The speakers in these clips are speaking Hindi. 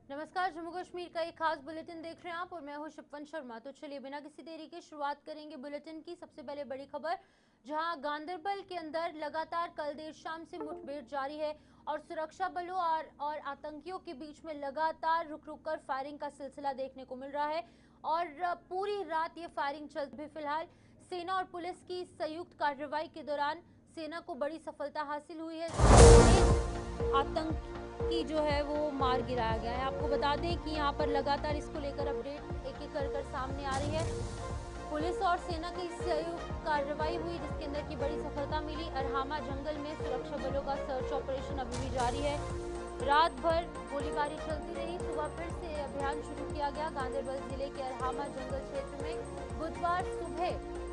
नमस्कार, जम्मू कश्मीर का एक खास बुलेटिन देख रहे हैं आप और मैं हूं शिपवन शर्मा। तो चलिए बिना किसी देरी के शुरुआत करेंगे बुलेटिन की। सबसे पहले बड़ी खबर, जहां गांदरबल के अंदर लगातार कल देर शाम से मुठभेड़ जारी है और सुरक्षा बलों और आतंकियों के बीच में लगातार रुक रुक कर फायरिंग का सिलसिला देखने को मिल रहा है और पूरी रात ये फायरिंग चल भी। फिलहाल सेना और पुलिस की संयुक्त कार्रवाई के दौरान सेना को बड़ी सफलता हासिल हुई है। आतंकी जो है वो मार गिराया गया है। आपको बता दें कि यहाँ पर लगातार इसको लेकर अपडेट एक एक कर सामने आ रही है। पुलिस और सेना की संयुक्त कार्रवाई हुई जिसके अंदर की बड़ी सफलता मिली। अरहामा जंगल में सुरक्षा बलों का सर्च ऑपरेशन अभी भी जारी है। रात भर गोलीबारी चलती रही, सुबह फिर से अभियान शुरू किया गया। गांदरबल जिले के अरहामा जंगल क्षेत्र में बुधवार सुबह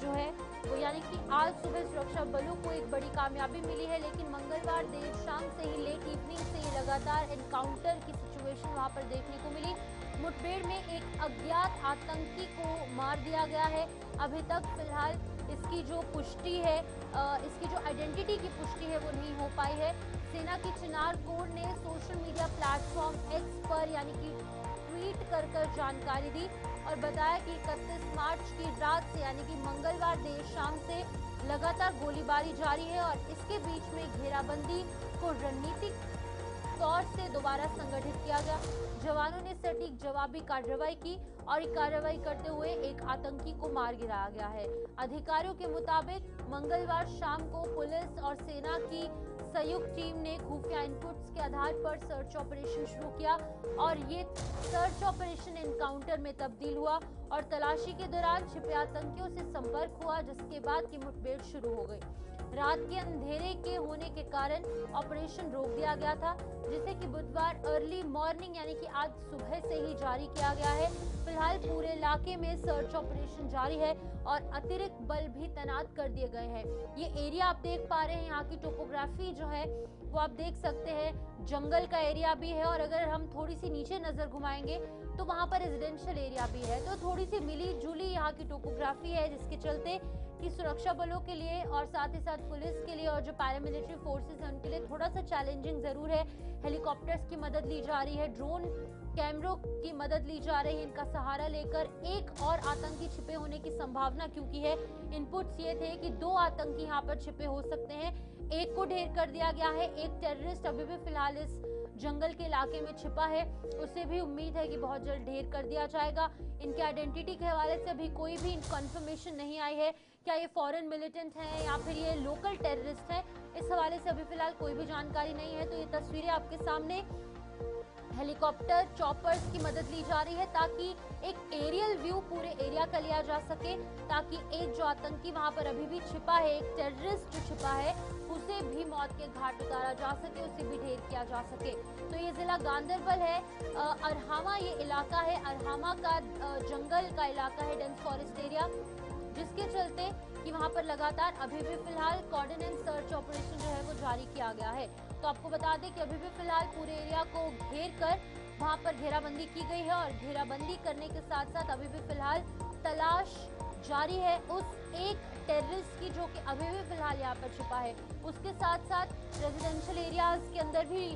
जो है वो यानी कि आज सुबह सुरक्षा बलों को एक बड़ी कामयाबी मिली है, लेकिन मंगलवार देर शाम से ही लेट इवनिंग से ही लगातार एनकाउंटर की सिचुएशन वहां पर देखने को मिली। मुठभेड़ में एक अज्ञात आतंकी को मार दिया गया है। अभी तक फिलहाल इसकी जो पुष्टि है, इसकी जो आइडेंटिटी की पुष्टि है वो नहीं हो पाई है। सेना की चिनार कोर ने सोशल मीडिया प्लेटफॉर्म एक्स पर यानी कि ट्वीट कर जानकारी दी और बताया कि 31 मार्च की रात से यानी कि मंगलवार देर शाम से लगातार गोलीबारी जारी है और इसके बीच में घेराबंदी को रणनीतिक तौर से दोबारा संगठित किया गया। जवानों ने सटीक जवाबी कार्रवाई की और कार्रवाई करते हुए एक आतंकी को मार गिराया गया है। अधिकारियों के मुताबिक मंगलवार शाम को पुलिस और सेना की संयुक्त टीम ने खुफिया इनपुट्स के आधार पर सर्च ऑपरेशन शुरू किया और ये सर्च ऑपरेशन एनकाउंटर में तब्दील हुआ और तलाशी के दौरान छिपे आतंकियों से संपर्क हुआ, जिसके बाद की मुठभेड़ शुरू हो गई। रात के अंधेरे के होने के कारण ऑपरेशन रोक दिया गया था, जिसे कि बुधवार अर्ली मॉर्निंग यानी कि आज सुबह से ही जारी किया गया है। फिलहाल पूरे इलाके में सर्च ऑपरेशन जारी है और अतिरिक्त बल भी तैनात कर दिए गए हैं। ये एरिया आप देख पा रहे हैं, यहाँ की टोपोग्राफी जो है वो आप देख सकते हैं, जंगल का एरिया भी है और अगर हम थोड़ी सी नीचे नजर घुमाएंगे तो वहाँ पर रेजिडेंशियल एरिया भी है। तो थोड़ी सी मिली जुली यहाँ की टोपोग्राफी है, जिसके चलते कि सुरक्षा बलों के लिए और साथ ही साथ पुलिस के लिए और जो पैरामिलिट्री फोर्सेस हैं उनके लिए थोड़ा सा चैलेंजिंग जरूर है। हेलीकॉप्टर्स की मदद ली जा रही है, ड्रोन कैमरों की मदद ली जा रही है, इनका सहारा लेकर एक और आतंकी छिपे होने की संभावना क्योंकि है। इनपुट्स ये थे कि 2 आतंकी यहाँ पर छिपे हो सकते हैं, एक को ढेर कर दिया गया है, एक टेररिस्ट अभी भी फिलहाल इस जंगल के इलाके में छिपा है, उसे भी उम्मीद है कि बहुत जल्द ढेर कर दिया जाएगा। इनके आइडेंटिटी के हवाले से अभी कोई भी कंफर्मेशन नहीं आई है, क्या ये फॉरेन मिलिटेंट हैं या फिर ये लोकल टेररिस्ट हैं, इस हवाले से अभी फिलहाल कोई भी जानकारी नहीं है। तो ये तस्वीरें आपके सामने हेलीकॉप्टर चॉपर्स की मदद ली जा रही है ताकि एक एरियल व्यू पूरे एरिया का लिया जा सके, ताकि एक जो आतंकी वहां पर अभी भी छिपा है, एक टेररिस्ट जो छिपा है, उसे भी मौत के घाट उतारा जा सके, उसे भी ढेर किया जा सके। तो ये जिला गांदरबल है, अरहामा ये इलाका है, अरहामा का जंगल का इलाका है, डेंस फॉरेस्ट एरिया, जिसके चलते कि वहां पर लगातार अभी भी फिलहाल कॉर्डिनेट सर्च ऑपरेशन जो है वो जारी किया गया है। तो आपको बता दें कि अभी भी फिलहाल पूरे एरिया को घेर कर वहां पर घेराबंदी की गई है और घेराबंदी करने के साथ साथ अभी भी फिलहाल तलाश जारी है उस एक टेररिस्ट की जो कि अभी भी फिलहाल यहाँ पर छिपा है। उसके साथ साथ रेजिडेंशियल एरियाज के अंदर भी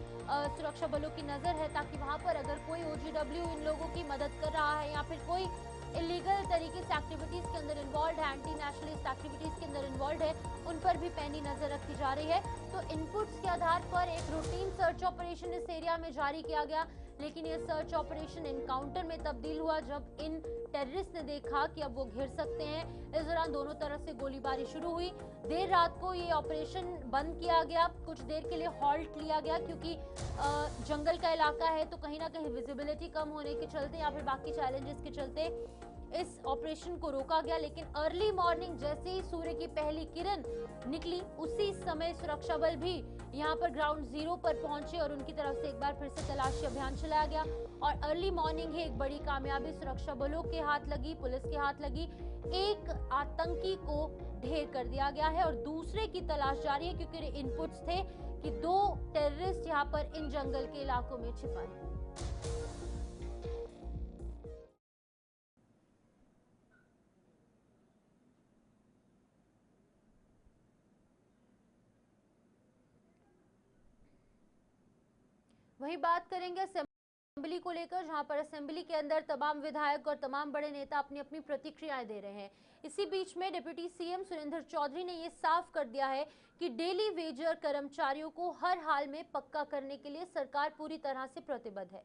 सुरक्षा बलों की नजर है ताकि वहां पर अगर कोई OGW इन लोगों की मदद कर रहा है या फिर कोई इलीगल तरीके से एक्टिविटीज के अंदर इन्वॉल्व है, एंटी नेशनलिस्ट एक्टिविटीज के अंदर इन्वॉल्व है, उन पर भी पैनी नजर रखी जा रही है। तो इनपुट्स के आधार पर एक रूटीन सर्च ऑपरेशन इस एरिया में जारी किया गया, लेकिन ये सर्च ऑपरेशन एनकाउंटर में तब्दील हुआ जब इन टेररिस्ट ने देखा कि अब वो घिर सकते हैं। इस दौरान दोनों तरफ से गोलीबारी शुरू हुई। देर रात को ये ऑपरेशन बंद किया गया, कुछ देर के लिए हॉल्ट लिया गया क्योंकि जंगल का इलाका है तो कहीं ना कहीं विजिबिलिटी कम होने के चलते या फिर बाकी चैलेंजेस के चलते इस ऑपरेशन को रोका गया। लेकिन अर्ली मॉर्निंग जैसे ही सूर्य की पहली किरण निकली उसी समय सुरक्षा बल भी यहाँ पर ग्राउंड जीरो पर पहुंचे और उनकी तरफ से एक बार फिर से तलाशी अभियान चलाया गया और अर्ली मॉर्निंग ही एक बड़ी कामयाबी सुरक्षा बलों के हाथ लगी, पुलिस के हाथ लगी। एक आतंकी को ढेर कर दिया गया है और दूसरे की तलाश जारी है क्योंकि इनपुट्स थे कि 2 टेररिस्ट यहाँ पर इन जंगल के इलाकों में छिपा है। वही बात करेंगे असेंबली को लेकर, जहां पर असेंबली के अंदर तमाम विधायक और तमाम बड़े नेता अपनी अपनी प्रतिक्रियाएं दे रहे हैं। इसी बीच में डिप्टी सीएम सुरेंद्र चौधरी ने यह साफ कर दिया है कि डेली वेजर कर्मचारियों को हर हाल में पक्का करने के लिए सरकार पूरी तरह से प्रतिबद्ध है।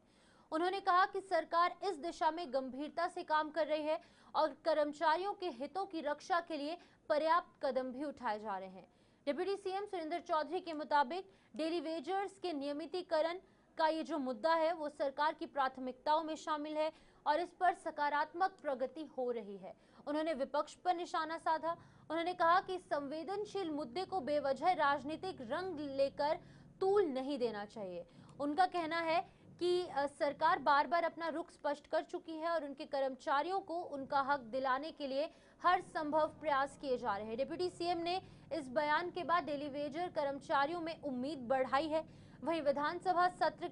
उन्होंने कहा कि सरकार इस दिशा में गंभीरता से काम कर रही है और कर्मचारियों के हितों की रक्षा के लिए पर्याप्त कदम भी उठाए जा रहे हैं। डिप्टी सीएम सुरेंद्र चौधरी के मुताबिक डेली वेजर्स के नियमितीकरण का ये जो मुद्दा है वो सरकार की प्राथमिकताओं में शामिल है और इस पर सकारात्मक प्रगति हो रही है। उन्होंने विपक्ष पर निशाना साधा। उन्होंने कहा कि संवेदनशील मुद्दे को बेवजह राजनीतिक रंग लेकर तूल नहीं देना चाहिए। उनका कहना है कि सरकार बार बार अपना रुख स्पष्ट कर चुकी है और उनके कर्मचारियों को उनका हक दिलाने के लिए हर संभव प्रयास किए जा रहे हैं। डिप्टी सीएम ने इस बयान के बाद डेली वेजर कर्मचारियों में उम्मीद बढ़ाई है। वहीं विधानसभा सत्र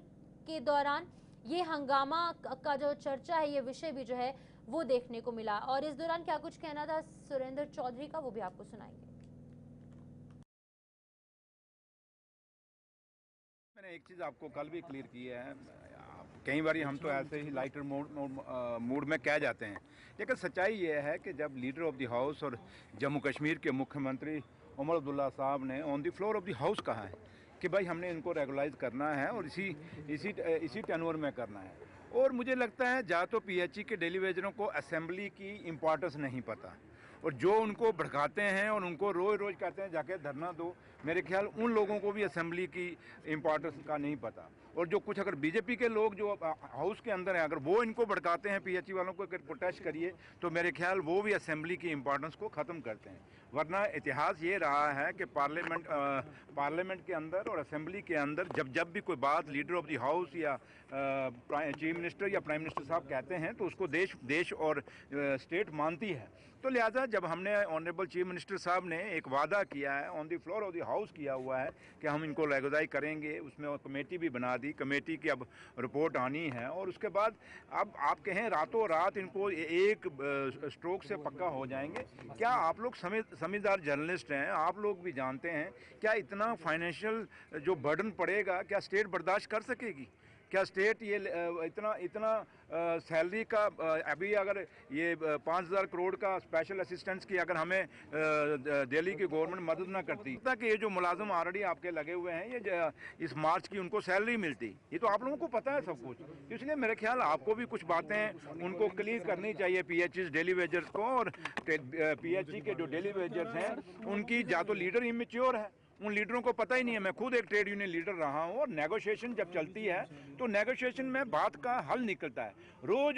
के दौरान ये हंगामा का जो चर्चा है, ये विषय भी जो है वो देखने को मिला और इस दौरान क्या कुछ कहना था सुरेंद्र चौधरी का, वो भी आपको सुनाएंगे। मैंने एक चीज़ आपको कल भी क्लियर की है, कई बार हम तो ऐसे ही लाइटर मूड में कह जाते हैं, लेकिन सच्चाई ये है कि जब लीडर ऑफ द हाउस और जम्मू कश्मीर के मुख्यमंत्री उमर अब्दुल्ला साहब ने on the floor of the house कहा है कि भाई हमने इनको रेगुलाइज करना है और इसी टेन्योर में करना है। और मुझे लगता है या तो पीएचई के डेली वेजरों को असेंबली की इम्पोर्टेंस नहीं पता और जो उनको भड़काते हैं और उनको रोज़ रोज़ कहते हैं जाके धरना दो, मेरे ख्याल उन लोगों को भी असेंबली की इम्पोर्टेंस का नहीं पता। और जो कुछ अगर बीजेपी के लोग जो हाउस के अंदर हैं, अगर वो इनको भड़काते हैं पीएचई वालों को, अगर प्रोटेस्ट करिए तो मेरे ख्याल वो भी असेंबली की इम्पोर्टेंस को ख़त्म करते हैं। वरना इतिहास ये रहा है कि पार्लियामेंट के अंदर और असेंबली के अंदर जब भी कोई बात लीडर ऑफ द हाउस या चीफ मिनिस्टर या प्राइम मिनिस्टर साहब कहते हैं तो उसको देश और स्टेट मानती है। तो लिहाजा जब हमने ऑनरेबल चीफ मिनिस्टर साहब ने एक वादा किया है, on the floor of the house किया हुआ है कि हम इनको रेगुलाइज करेंगे, उसमें कमेटी भी बना दी, कमेटी की अब रिपोर्ट आनी है और उसके बाद अब आप कहें रातों रात इनको एक स्ट्रोक से पक्का हो जाएंगे। क्या आप लोग समझदार जर्नलिस्ट हैं, आप लोग भी जानते हैं क्या इतना फाइनेंशियल जो बर्डन पड़ेगा क्या स्टेट बर्दाश्त कर सकेगी? क्या स्टेट ये इतना सैलरी का अभी अगर ये 5,000 करोड़ का स्पेशल असिस्टेंस की अगर हमें दिल्ली की गवर्नमेंट मदद ना करती ताकि ये जो मुलाजिम ऑलरेडी आपके लगे हुए हैं ये इस मार्च की उनको सैलरी मिलती, ये तो आप लोगों को पता है सब कुछ। इसलिए मेरे ख्याल आपको भी कुछ बातें उनको क्लियर करनी चाहिए पीएचई डेली वेजर्स को। और पीएचई के जो डेली वेजर्स हैं उनकी या तो लीडर इमेच्योर है, उन लीडरों को पता ही नहीं है। मैं खुद एक ट्रेड यूनियन लीडर रहा हूँ और नेगोशिएशन जब चलती है तो नेगोशिएशन में बात का हल निकलता है। रोज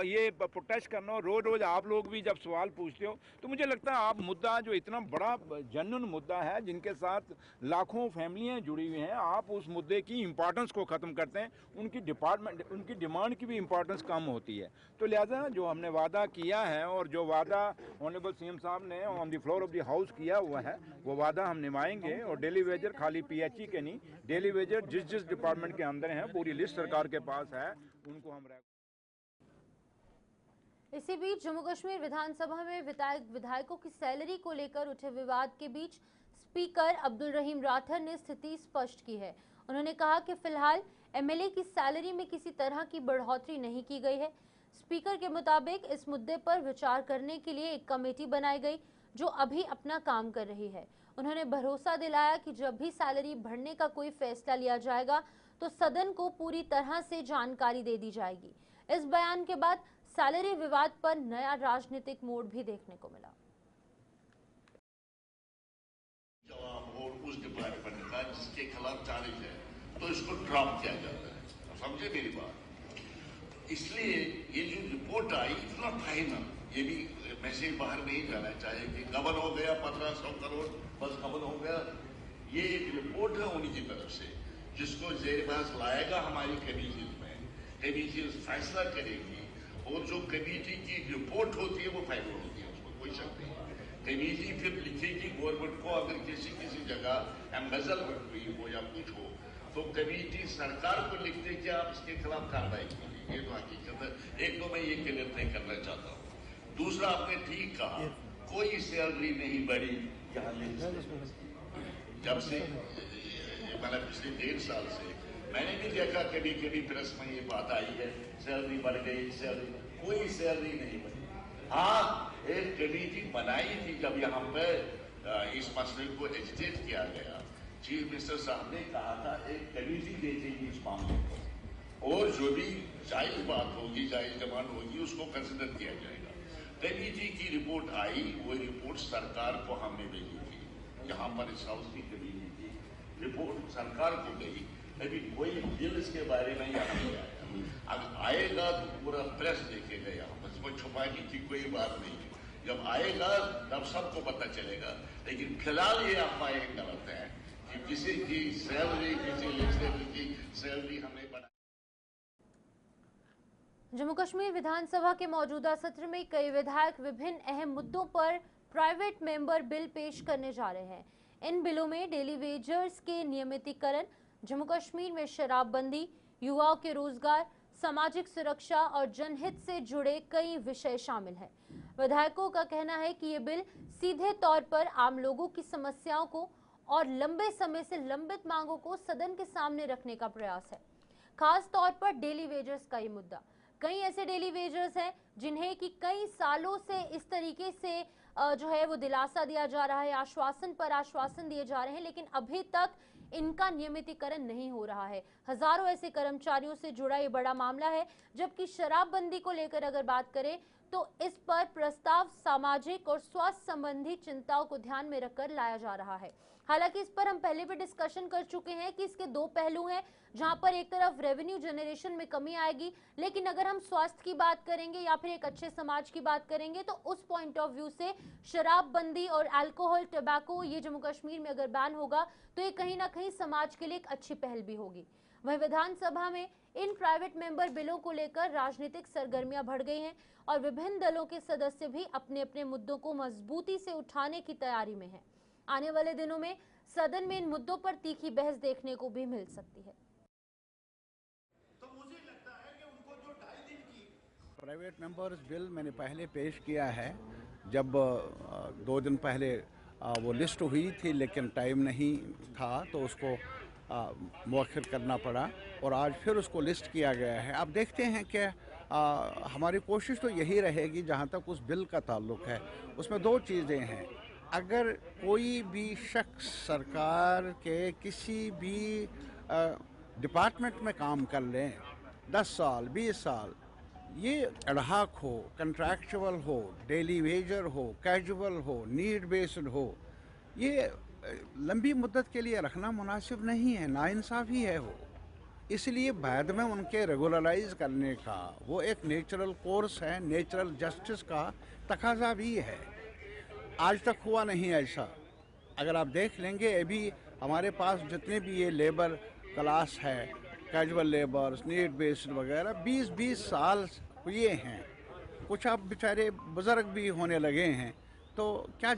ये प्रोटेस्ट करना, रोज आप लोग भी जब सवाल पूछते हो तो मुझे लगता है आप मुद्दा जो इतना बड़ा जेन्युइन मुद्दा है जिनके साथ लाखों फैमिलियाँ जुड़ी हुई हैं, आप उस मुद्दे की इम्पोर्टेंस को ख़त्म करते हैं, उनकी डिमांड की भी इम्पोर्टेंस कम होती है। तो लिहाजा जो हमने वादा किया है और जो वादा ऑनरेबल सीएम साहब ने on the floor of the house किया हुआ है वो वादा हम निभाएंगे। और डेली वेजर खाली पीएचई के नहीं, डेली वेजर जिस डिपार्टमेंट के अंदर हैं पूरी लिस्ट सरकार के पास है, उनको हम। इसी बीच जम्मू कश्मीर विधानसभा में विधायकों की सैलरी को लेकर उठे विवाद के बीच स्पीकर अब्दुल रहीम राठर ने स्थिति स्पष्ट की है। उन्होंने कहा कि फिलहाल एमएलए की सैलरी में किसी तरह की बढ़ोतरी नहीं की गई है। स्पीकर के मुताबिक इस मुद्दे पर विचार करने के लिए एक कमेटी बनाई गई जो अभी अपना काम कर रही है। उन्होंने भरोसा दिलाया कि जब भी सैलरी बढ़ने का कोई फैसला लिया जाएगा तो सदन को पूरी तरह से जानकारी दे दी जाएगी। इस बयान के बाद सैलरी विवाद पर नया राजनीतिक मोड़ भी देखने को मिला। और उस डिपार्टमेंट का जिसके खिलाफ चार्ज है तो इसको ड्रॉप किया जाता है, समझे मेरी बात। इसलिए ये जो report I it's not final, ये भी मैसेज बाहर नहीं जाना चाहिए कि गबन हो गया 1500 करोड़ बस गबन हो गया। ये एक रिपोर्ट है उन्हीं की तरफ से जिसको जेर बहस लाएगा हमारी कमेटी में, कमेटी फैसला करेगी और जो कमेटी की रिपोर्ट होती है वो फाइनल होती है, उसमें कोई शक नहीं। कमेटी फिर लिखेगी गवर्नमेंट को, अगर किसी जगह एम्बेजलमेंट हुई हो या कुछ हो तो कमेटी सरकार को लिखते कि आप इसके खिलाफ कार्रवाई कीजिए। ये तो हकीकत है। एक तो मैं ये क्लियर नहीं करना चाहता हूँ। दूसरा, आपने ठीक कहा कोई सैलरी नहीं बढ़ी यहाँ जब से, मतलब पिछले 1.5 साल से मैंने भी देखा कभी कभी प्रेस में ये बात आई है, सैलरी बढ़ गई, सैलरी, कोई सैलरी नहीं बढ़ी। हाँ, एक कमेटी बनाई थी जब यहाँ पे इस मसले को एजिटेट किया गया। चीफ मिनिस्टर साहब ने कहा था एक कमेटी देखेगी इस मामले को, और जो भी जायज बात होगी, जायज डिमांड होगी, उसको कंसिडर किया जाएगा। कमेटी की रिपोर्ट आई, वो रिपोर्ट सरकार को हमने भेजी थी। यहाँ पर इस हाउस की कमेटी की रिपोर्ट सरकार को गई। अभी कोई बिल इसके बारे में यहाँ नहीं आया। अब आएगा तो पूरा प्रेस देखेगा, यहाँ पर इसमें छुपाने की कोई बात नहीं है। जब आएगा तब सबको पता चलेगा। लेकिन फिलहाल ये अफवाहें गलत है कि किसी की सैलरी, किसी लेजिस्लेटर की सैलरी हमने बढ़ा। जम्मू कश्मीर विधानसभा के मौजूदा सत्र में कई विधायक विभिन्न अहम मुद्दों पर प्राइवेट मेंबर बिल पेश करने जा रहे हैं। इन बिलों में डेली वेजर्स के नियमितीकरण, जम्मू कश्मीर में शराबबंदी, युवाओं के रोजगार, सामाजिक सुरक्षा और जनहित से जुड़े कई विषय शामिल हैं। विधायकों का कहना है कि ये बिल सीधे तौर पर आम लोगों की समस्याओं को और लंबे समय से लंबित मांगों को सदन के सामने रखने का प्रयास है। खास तौर पर डेली वेजर्स का ये मुद्दा। कई ऐसे डेली वेजर्स हैं जिन्हें कि कई सालों से इस तरीके से जो है वो दिलासा दिया जा रहा है, आश्वासन पर आश्वासन दिए जा रहे हैं, लेकिन अभी तक इनका नियमितीकरण नहीं हो रहा है। हजारों ऐसे कर्मचारियों से जुड़ा ये बड़ा मामला है। जबकि शराबबंदी को लेकर अगर बात करें तो इस पर प्रस्ताव सामाजिक और स्वास्थ्य संबंधी चिंताओं को ध्यान में रखकर लाया जा रहा है। हालांकि इस पर हम पहले भी डिस्कशन कर चुके हैं कि इसके दो पहलू हैं, जहां पर एक तरफ रेवेन्यू जनरेशन में कमी आएगी, लेकिन अगर हम स्वास्थ्य की बात करेंगे या फिर एक अच्छे समाज की बात करेंगे तो उस पॉइंट ऑफ व्यू से शराबबंदी और अल्कोहल, टबैको ये जम्मू कश्मीर में अगर बैन होगा तो ये कहीं ना कहीं समाज के लिए एक अच्छी पहल भी होगी। वहीं विधानसभा में इन प्राइवेट मेंबर बिलों को लेकर राजनीतिक सरगर्मियां बढ़ गई हैं और विभिन्न दलों के सदस्य भी अपने अपने मुद्दों को मजबूती से उठाने की तैयारी में हैं। आने वाले दिनों में सदन में इन मुद्दों पर तीखी बहस देखने को भी मिल सकती है। तो मुझे लगता है कि उनको जो 2.5 दिन की प्राइवेट मेंबर्स बिल मैंने पहले पेश किया है, जब 2 दिन पहले वो लिस्ट हुई थी, लेकिन टाइम नहीं था तो उसको मौखिर करना पड़ा और आज फिर उसको लिस्ट किया गया है। अब देखते हैं कि हमारी कोशिश तो यही रहेगी, जहाँ तक उस बिल का ताल्लुक है उसमें 2 चीज़ें हैं। अगर कोई भी शख्स सरकार के किसी भी डिपार्टमेंट में काम कर लें 10 साल 20 साल, ये अड़हाक हो, कंट्रैक्चुअल हो, डेली वेजर हो, कैजुअल हो, नीड बेस्ड हो, ये लंबी मुद्दत के लिए रखना मुनासिब नहीं है, नाइंसाफ़ी है वो। इसलिए बाद में उनके रेगुलराइज करने का वो एक नेचुरल कोर्स है, नेचुरल जस्टिस का तकाजा भी है। आज तक हुआ नहीं ऐसा। अगर आप देख लेंगे अभी हमारे पास जितने भी ये लेबर क्लास है, कैजुअल लेबर्स, नीड बेस्ड वगैरह, 20-20 साल हुए हैं। कुछ अब बेचारे बुज़ुर्ग भी होने लगे हैं, तो क्या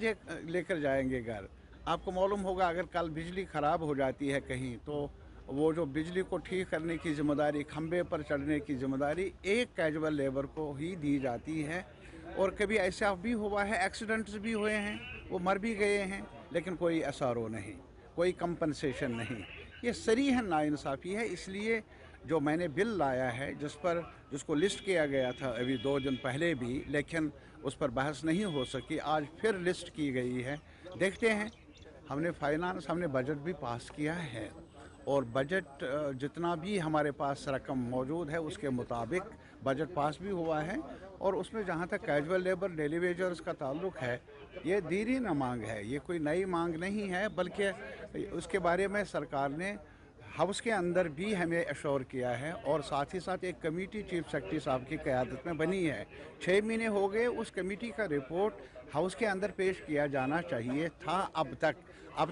लेकर जाएंगे घर। आपको मालूम होगा अगर कल बिजली ख़राब हो जाती है कहीं, तो वो जो बिजली को ठीक करने की ज़िम्मेदारी, खंबे पर चढ़ने की ज़िम्मेदारी एक कैजुअल लेबर को ही दी जाती है। और कभी ऐसा भी हुआ है, एक्सीडेंट्स भी हुए हैं, वो मर भी गए हैं, लेकिन कोई एसआरओ नहीं, कोई कंपनसेशन नहीं। ये सरीहन नाइंसाफ़ी है। इसलिए जो मैंने बिल लाया है, जिसको लिस्ट किया गया था अभी 2 दिन पहले भी, लेकिन उस पर बहस नहीं हो सकी, आज फिर लिस्ट की गई है। देखते हैं। हमने बजट भी पास किया है और बजट जितना भी हमारे पास रकम मौजूद है उसके मुताबिक बजट पास भी हुआ है। और उसमें जहाँ तक कैजुअल लेबर, डेली वेजर्स का ताल्लुक है, ये दीरी न मांग है, ये कोई नई मांग नहीं है, बल्कि उसके बारे में सरकार ने हाउस के अंदर भी हमें अश्योर किया है। और साथ ही साथ एक कमेटी चीफ सेक्रेटरी साहब की क़यादत में बनी है। 6 महीने हो गए, उस कमेटी का रिपोर्ट हाउस के अंदर पेश किया जाना चाहिए था। अब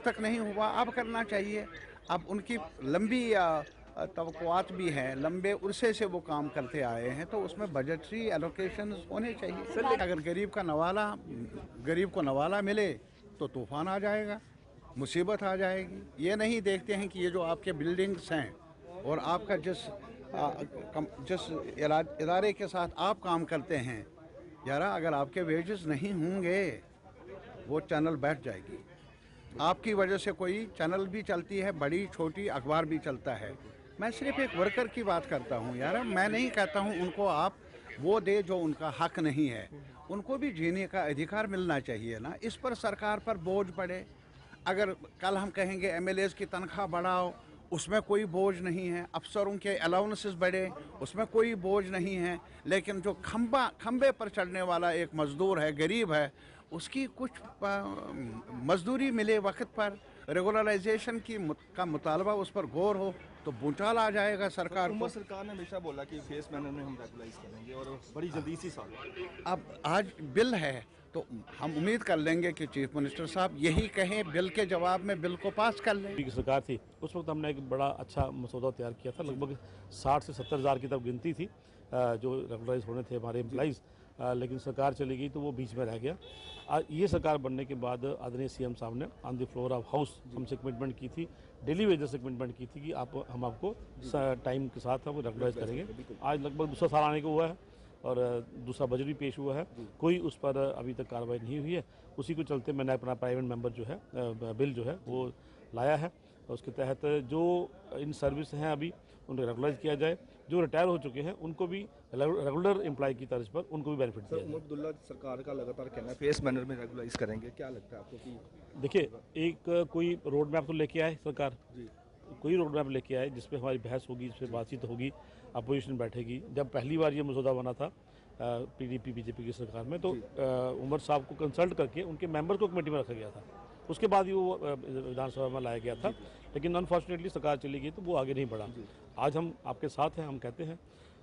तक नहीं हुआ, अब करना चाहिए। अब उनकी लंबी तवक्कुआत भी हैं, लंबे उरसे से वो काम करते आए हैं, तो उसमें बजटरी एलोकेशन होने चाहिए। अगर गरीब को नवाला मिले तो तूफान आ जाएगा, मुसीबत आ जाएगी। ये नहीं देखते हैं कि ये जो आपके बिल्डिंग्स हैं और आपका जिस इदारे के साथ आप काम करते हैं, यारा अगर आपके वेजेस नहीं होंगे वो चैनल बैठ जाएगी। आपकी वजह से कोई चैनल भी चलती है, बड़ी छोटी अखबार भी चलता है, मैं सिर्फ एक वर्कर की बात करता हूँ यार, मैं नहीं कहता हूँ उनको आप वो दे जो उनका हक नहीं है। उनको भी जीने का अधिकार मिलना चाहिए ना। इस पर सरकार पर बोझ पड़े। अगर कल हम कहेंगे एमएलएज की तनख्वाह बढ़ाओ, उसमें कोई बोझ नहीं है। अफसरों के अलाउंसेस बढ़े, उसमें कोई बोझ नहीं है। लेकिन जो खंबे पर चढ़ने वाला एक मज़दूर है, गरीब है, उसकी कुछ मजदूरी मिले वक्त पर, रेगुलराइजेशन का मुतालबा उस पर गौर हो तो भूचाल आ जाएगा सरकार को। सरकार ने हमेशा बोला कि फेस मैनर में हम रेगुलाइज करेंगे और बड़ी जल्दी इसी साल। अब आज बिल है तो हम उम्मीद कर लेंगे कि चीफ मिनिस्टर साहब यही कहें, बिल के जवाब में बिल को पास कर लें। की सरकार थी उस वक्त हमने एक बड़ा अच्छा मसौदा तैयार किया था। लगभग 60 से 70 हज़ार की तब गिनती थी जो रेगुलराइज होने थे हमारे एम्प्लॉइज़, लेकिन सरकार चली गई तो वो बीच में रह गया। ये सरकार बनने के बाद आदरणीय सीएम साहब ने on the floor of house हमसे कमिटमेंट की थी, डेली वेजेस से कमिटमेंट की थी कि हम आपको टाइम के साथ हम रेगुलराइज करेंगे। आज लगभग दूसरा साल आने को हुआ है और दूसरा बजट भी पेश हुआ है, कोई उस पर अभी तक कार्रवाई नहीं हुई है। उसी को चलते मैंने अपना प्राइवेट मेंबर जो है बिल जो है वो लाया है। उसके तहत जो इन सर्विस हैं अभी उनको रेगुलराइज किया जाए, जो रिटायर हो चुके हैं उनको भी रेगुलर एम्प्लॉय की तर्ज पर उनको भी बेनिफिट दिया जाए। अब्दुल्ला सरकार का लगातार कहना है फेस मैनर में रेगुलाइज करेंगे, क्या लगता है आपको कि देखिए, एक कोई रोड मैप तो लेके आए सरकार, कोई रोड मैप लेके आए जिस पे हमारी बहस होगी, जिस पे बातचीत होगी, अपोजिशन बैठेगी। जब पहली बार ये मसौदा बना था पीडीपी बीजेपी की सरकार में तो उमर साहब को कंसल्ट करके उनके मेंबर को कमेटी में रखा गया था, उसके बाद ही वो विधानसभा में लाया गया था। लेकिन अनफॉर्चुनेटली सरकार चली गई तो वो आगे नहीं बढ़ा। आज हम आपके साथ हैं, हम कहते हैं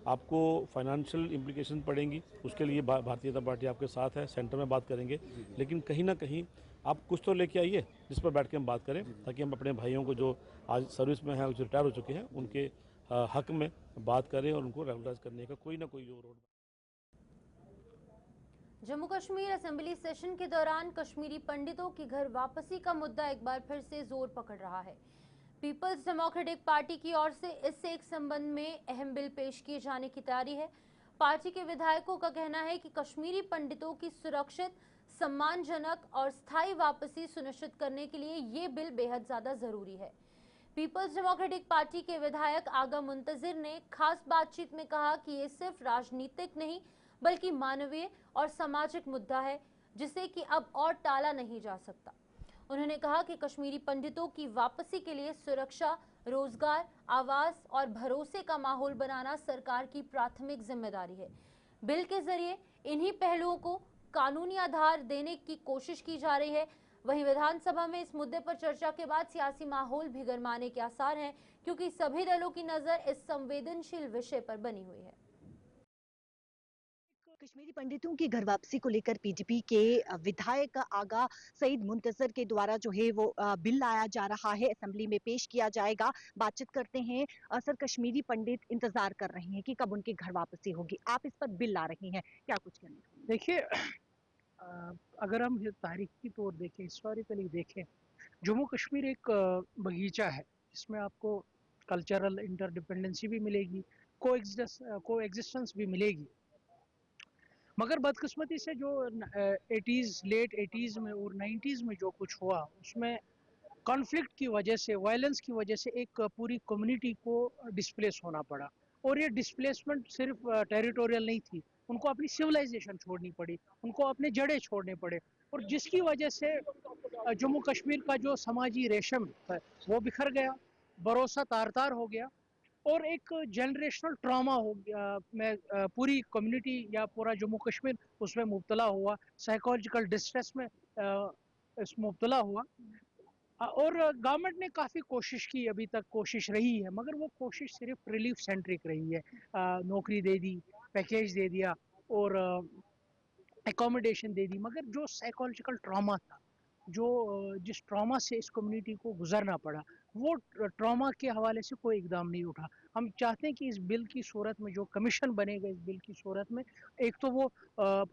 आपको फाइनेंशियल इम्प्लीकेशन पड़ेंगी, उसके लिए भारतीय जनता पार्टी आपके साथ है, सेंटर में बात करेंगे। लेकिन कहीं ना कहीं आप कुछ तो लेके आइए जिस पर बैठ के हम बात करें, ताकि हम अपने भाइयों को जो आज सर्विस में हैं, जो रिटायर हो चुके हैं, उनके हक में बात करें और उनको रेगुलराइज करने का कोई ना कोई जो road. Jammu Kashmir assembly session के दौरान कश्मीरी पंडितों की घर वापसी का मुद्दा एक बार फिर से जोर पकड़ रहा है। पीपल्स डेमोक्रेटिक पार्टी की ओर से इस एक संबंध में अहम बिल पेश किए जाने की तैयारी है। पार्टी के विधायकों का कहना है कि कश्मीरी पंडितों की सुरक्षित, सम्मानजनक और स्थायी वापसी सुनिश्चित करने के लिए ये बिल बेहद ज्यादा जरूरी है। पीपल्स डेमोक्रेटिक पार्टी के विधायक आगा मुंतजिर ने खास बातचीत में कहा कि ये सिर्फ राजनीतिक नहीं बल्कि मानवीय और सामाजिक मुद्दा है, जिसे कि अब और टाला नहीं जा सकता। उन्होंने कहा कि कश्मीरी पंडितों की वापसी के लिए सुरक्षा, रोजगार, आवास और भरोसे का माहौल बनाना सरकार की प्राथमिक जिम्मेदारी है। बिल के जरिए इन्हीं पहलुओं को कानूनी आधार देने की कोशिश की जा रही है। वहीं विधानसभा में इस मुद्दे पर चर्चा के बाद सियासी माहौल भी गरमाने के आसार हैं, क्योंकि सभी दलों की नजर इस संवेदनशील विषय पर बनी हुई है। कश्मीरी पंडितों की घर वापसी को लेकर पीडीपी के विधायक आगा सईद मुंतजर के द्वारा जो है वो बिल लाया जा रहा है, असेंबली में पेश किया जाएगा। बातचीत करते हैं। सर, कश्मीरी पंडित इंतजार कर रहे हैं कि कब उनकी घर वापसी होगी, आप इस पर बिल ला रही हैं, क्या कुछ कहना? देखिए, अगर हम तारीखी तौर देखें, हिस्टोरिकली देखें, जम्मू कश्मीर एक बगीचा है जिसमें आपको कल्चरल इंटरडिपेंडेंसी भी मिलेगी, को एग्जिस्टेंस भी मिलेगी। मगर बदकिस्मती से जो लेट 80s में और 90s में जो कुछ हुआ, उसमें कॉन्फ्लिक्ट की वजह से, वायलेंस की वजह से एक पूरी कम्युनिटी को डिस्प्लेस होना पड़ा। और ये डिस्प्लेसमेंट सिर्फ टेरिटोरियल नहीं थी, उनको अपनी सिविलाइजेशन छोड़नी पड़ी, उनको अपने जड़ें छोड़ने पड़े, और जिसकी वजह से जम्मू कश्मीर का जो समाजी रेशम है वो बिखर गया, भरोसा तार तार हो गया, और एक जनरेशनल ट्रॉमा हो गया। मैं पूरी कम्युनिटी या पूरा जम्मू कश्मीर उसमें मुब्तला हुआ, साइकोलॉजिकल डिस्ट्रेस में मुब्तला हुआ। और गवर्नमेंट ने काफ़ी कोशिश की, अभी तक कोशिश रही है, मगर वो कोशिश सिर्फ रिलीफ सेंट्रिक रही है। नौकरी दे दी, पैकेज दे दिया और एकोमोडेशन दे दी, मगर जो साइकोलॉजिकल ट्रॉमा था, जो जिस ट्रॉमा से इस कम्युनिटी को गुजरना पड़ा, वो ट्रॉमा के हवाले से कोई इकदाम नहीं उठा। हम चाहते हैं कि इस बिल की सूरत में जो कमीशन बनेगा, इस बिल की सूरत में एक तो वो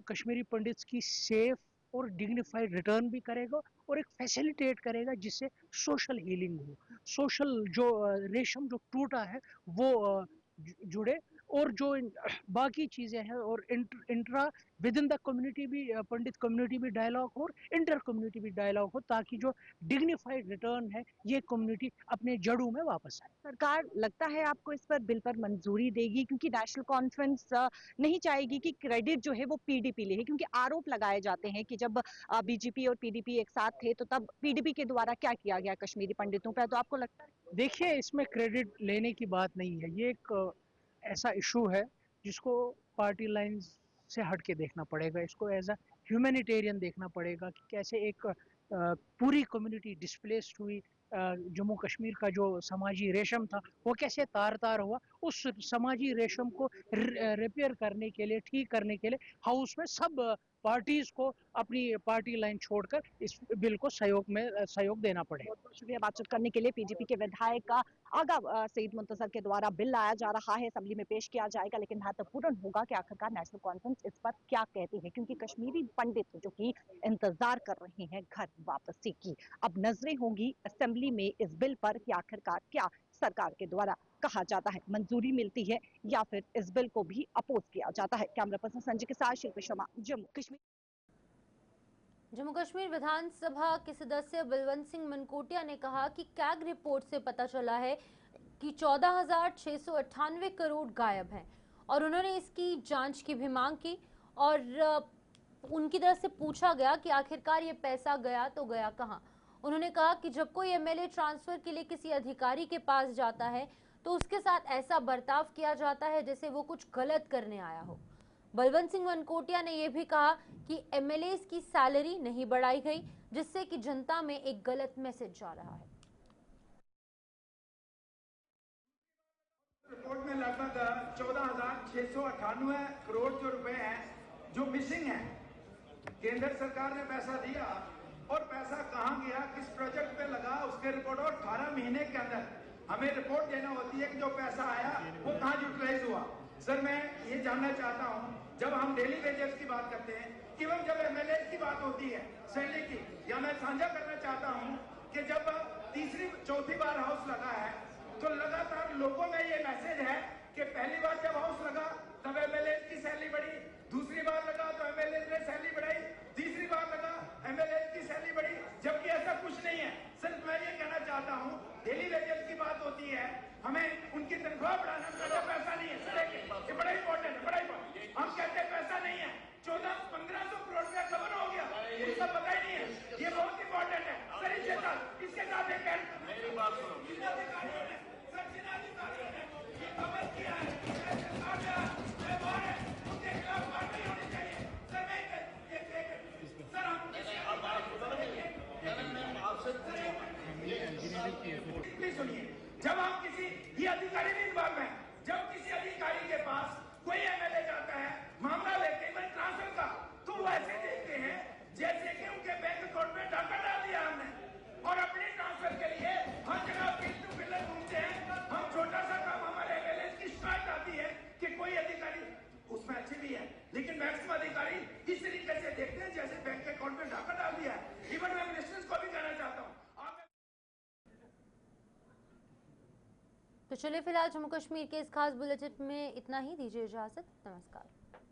कश्मीरी पंडित्स की सेफ और डिग्निफाइड रिटर्न भी करेगा और एक फैसिलिटेट करेगा जिससे सोशल हीलिंग हो, सोशल जो रेशम जो टूटा है वो जुड़े, और जो बाकी चीज़ें हैं, और intra with in the community भी, पंडित कम्युनिटी भी डायलॉग हो और इंटर कम्युनिटी भी डायलॉग हो, ताकि जो डिग्निफाइड रिटर्न है ये कम्युनिटी अपने जड़ों में वापस आए। सरकार लगता है आपको इस पर बिल पर मंजूरी देगी, क्योंकि नेशनल कॉन्फ्रेंस नहीं चाहेगी कि क्रेडिट जो है वो पीडीपी ले, क्योंकि आरोप लगाए जाते हैं कि जब बीजेपी और पीडीपी एक साथ थे तो तब पीडीपी के द्वारा क्या किया गया कश्मीरी पंडितों पर, तो आपको लगता है? देखिए, इसमें क्रेडिट लेने की बात नहीं है, ये एक ऐसा इशू है जिसको पार्टी लाइन से हट के देखना पड़ेगा, इसको एज अ ह्यूमैनिटेरियन देखना पड़ेगा कि कैसे एक पूरी कम्युनिटी डिस्प्लेस्ड हुई, जम्मू कश्मीर का जो समाजी रेशम था वो कैसे तार तार हुआ, उस समाजी रेशम को रिपेयर करने के लिए, ठीक करने के लिए हाउस में सब पार्टीज को अपनी पार्टी लाइन छोड़कर इस बिल को सहयोग देना पड़ेगा। बहुत बहुत शुक्रिया बातचीत करने के लिए। पीडीपी के विधायक का आगा सईद मुंतजर के द्वारा बिल लाया जा रहा है, असेंबली में पेश किया जाएगा, लेकिन महत्वपूर्ण होगा कि आखिरकार नेशनल कॉन्फ्रेंस इस पर क्या कहती है, क्योंकि कश्मीरी पंडित जो कि इंतजार कर रहे हैं घर वापसी की, अब नजरें होंगी असेंबली में इस बिल पर कि आखिरकार क्या सरकार के द्वारा कहा जाता है, मंजूरी मिलती है या फिर इस बिल को भी अपोज किया जाता है। कैमरा पर्सन संजय के साथ शिल्पी शर्मा, जम्मू कश्मीर। जम्मू कश्मीर विधानसभा के सदस्य बलवंत सिंह मनकोटिया ने कहा कि कैग रिपोर्ट से पता चला है कि 14,698 करोड़ गायब हैं और उन्होंने इसकी जांच की भी मांग की और उनकी तरफ से पूछा गया कि आखिरकार ये पैसा गया तो गया कहां। उन्होंने कहा कि जब कोई एमएलए ट्रांसफर के लिए किसी अधिकारी के पास जाता है तो उसके साथ ऐसा बर्ताव किया जाता है जैसे वो कुछ गलत करने आया हो। बलवंत सिंह मनकोटिया ने यह भी कहा कि एमएलए की सैलरी नहीं बढ़ाई गई, जिससे कि जनता में एक गलत मैसेज जा रहा है। रिपोर्ट में लगभग 14,698 करोड़ जो रुपए हैं जो मिसिंग है। केंद्र सरकार ने पैसा दिया और पैसा कहां गया, किस प्रोजेक्ट पे लगा, उसके रिपोर्ट, और 18 महीने के अंदर हमें रिपोर्ट देना होती है कि जो पैसा आया वो कहां यूटिलाइज हुआ। सर, मैं ये जानना चाहता हूं, जब हम डेली वेजेस की बात करते हैं, केवल जब एमएलए की बात होती है सैलरी की, या मैं साझा करना चाहता हूं कि जब तीसरी चौथी बार हाउस लगा है तो लगातार लोगों में ये मैसेज है कि पहली बार जब हाउस लगा तब एमएलए की सैलरी बढ़ी, दूसरी बार लगा तो एमएलए ने सैलरी बढ़ाई, तीसरी बार लगा एमएलए की सैलरी बढ़ी, जबकि ऐसा कुछ नहीं है। सिर्फ मैं ये कहना चाहता हूँ, डेली वेजेस की बात होती है, हमें उनकी तनख्वाह बढ़ाना, पैसा नहीं है सर, ये बड़ा इंपॉर्टेंट है, बड़ा इंपॉर्टेंट। हम कहते हैं पैसा नहीं है, 1400-1500 करोड़ रुपया कवर हो गया, ये सब पता ही नहीं है, ये बहुत इंपॉर्टेंट है सर। इसके साथ एक मेरी बात सुनो, सुनिए, जब हम किसी ये अधिकारी भी इन्वॉल्व है, जब किसी अधिकारी के पास कोई एमएलए जाता है मामला लेके ट्रांसफर का, तो वो ऐसे देखते हैं जैसे कि उनके बैंक अकाउंट में डाका डाल दिया हमने, और अपने ट्रांसफर के लिए हर जगह पिल टू पिलर घूमते हैं। हम छोटा सा काम, हमारे एमएलए की शिकायत आती है कि कोई अधिकारी, उसमें अच्छे भी है, लेकिन मैक्सिमम अधिकारी इस तरीके से देखते हैं जैसे बैंक के अकाउंट में डाका डाल दिया है। इवन मैं मिनिस्टर्स को भी कहना चाहता हूँ। तो चलिए फिलहाल जम्मू कश्मीर के इस खास बुलेटिन में इतना ही, दीजिए इजाजत, नमस्कार।